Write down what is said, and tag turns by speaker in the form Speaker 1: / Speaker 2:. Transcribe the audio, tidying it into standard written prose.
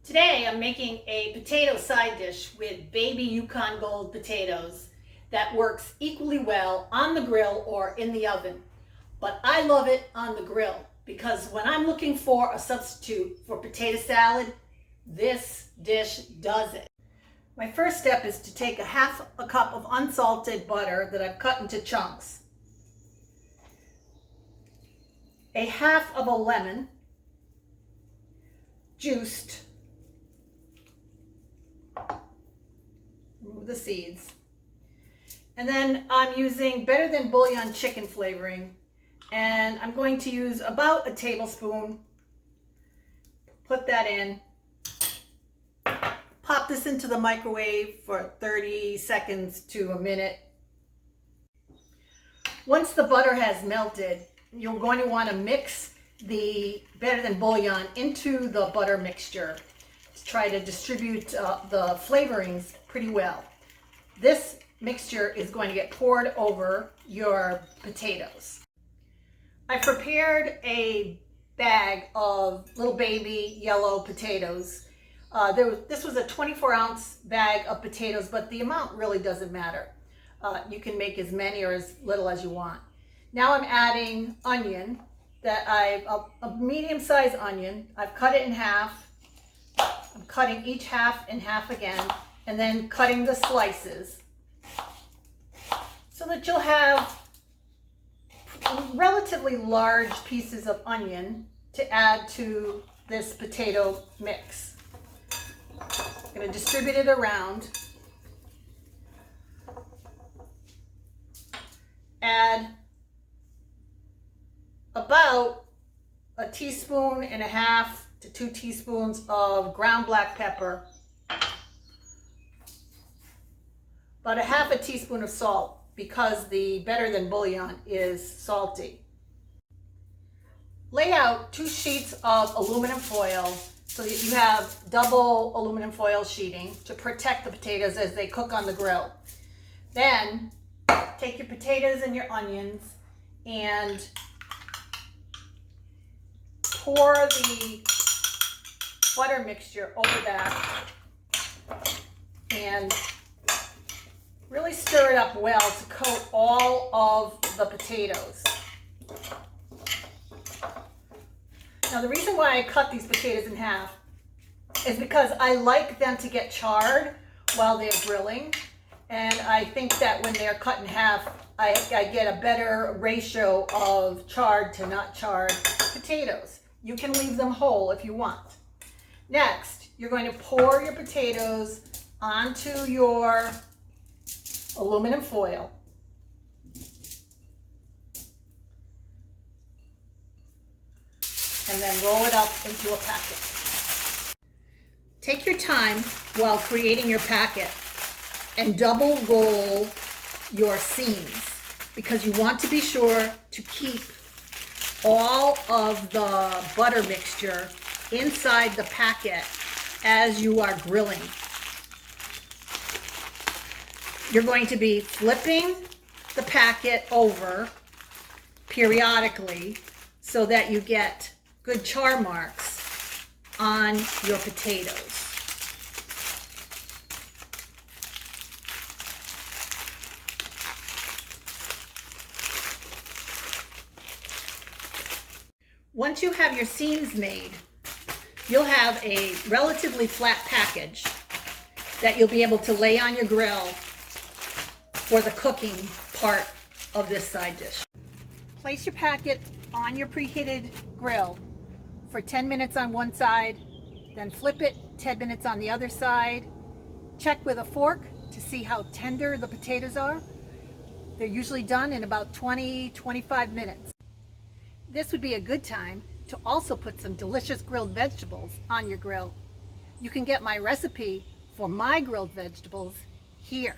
Speaker 1: Today I'm making a potato side dish with baby Yukon Gold potatoes that works equally well on the grill or in the oven. But I love it on the grill because when I'm looking for a substitute for potato salad, this dish does it. My first step is to take half a cup of unsalted butter that I've cut into chunks, a half of a lemon, juiced, remove the seeds, and then I'm using Better Than Bouillon chicken flavoring, and I'm going to use about a tablespoon. Put that in. Pop this into the microwave for 30 seconds to a minute. Once the butter has melted, you're going to want to mix the Better Than Bouillon into the butter mixture to try to distribute the flavorings pretty well. This mixture is going to get poured over your potatoes. I prepared a bag of little baby yellow potatoes. This was a 24-ounce bag of potatoes, but the amount really doesn't matter. You can make as many or as little as you want. Now I'm adding onion, a medium-sized onion. I've cut it in half. I'm cutting each half in half again, and then cutting the slices so that you'll have relatively large pieces of onion to add to this potato mix. I'm going to distribute it around. Add about 1.5 teaspoons to 2 teaspoons of ground black pepper, about 1/2 teaspoon of salt because the Better Than Bouillon is salty. Lay out 2 sheets of aluminum foil so that you have double aluminum foil sheeting to protect the potatoes as they cook on the grill. Then take your potatoes and your onions and pour the butter mixture over that and really stir it up well to coat all of the potatoes. Now the reason why I cut these potatoes in half is because I like them to get charred while they're grilling, and I think that when they're cut in half I get a better ratio of charred to not charred potatoes. You can leave them whole if you want. Next, you're going to pour your potatoes onto your aluminum foil. And then roll it up into a packet. Take your time while creating your packet and double roll your seams because you want to be sure to keep all of the butter mixture inside the packet as you are grilling. You're going to be flipping the packet over periodically so that you get good char marks on your potatoes. Once you have your seams made, you'll have a relatively flat package that you'll be able to lay on your grill for the cooking part of this side dish. Place your packet on your preheated grill for 10 minutes on one side, then flip it 10 minutes on the other side. Check with a fork to see how tender the potatoes are. They're usually done in about 20-25 minutes. This would be a good time to also put some delicious grilled vegetables on your grill. You can get my recipe for my grilled vegetables here.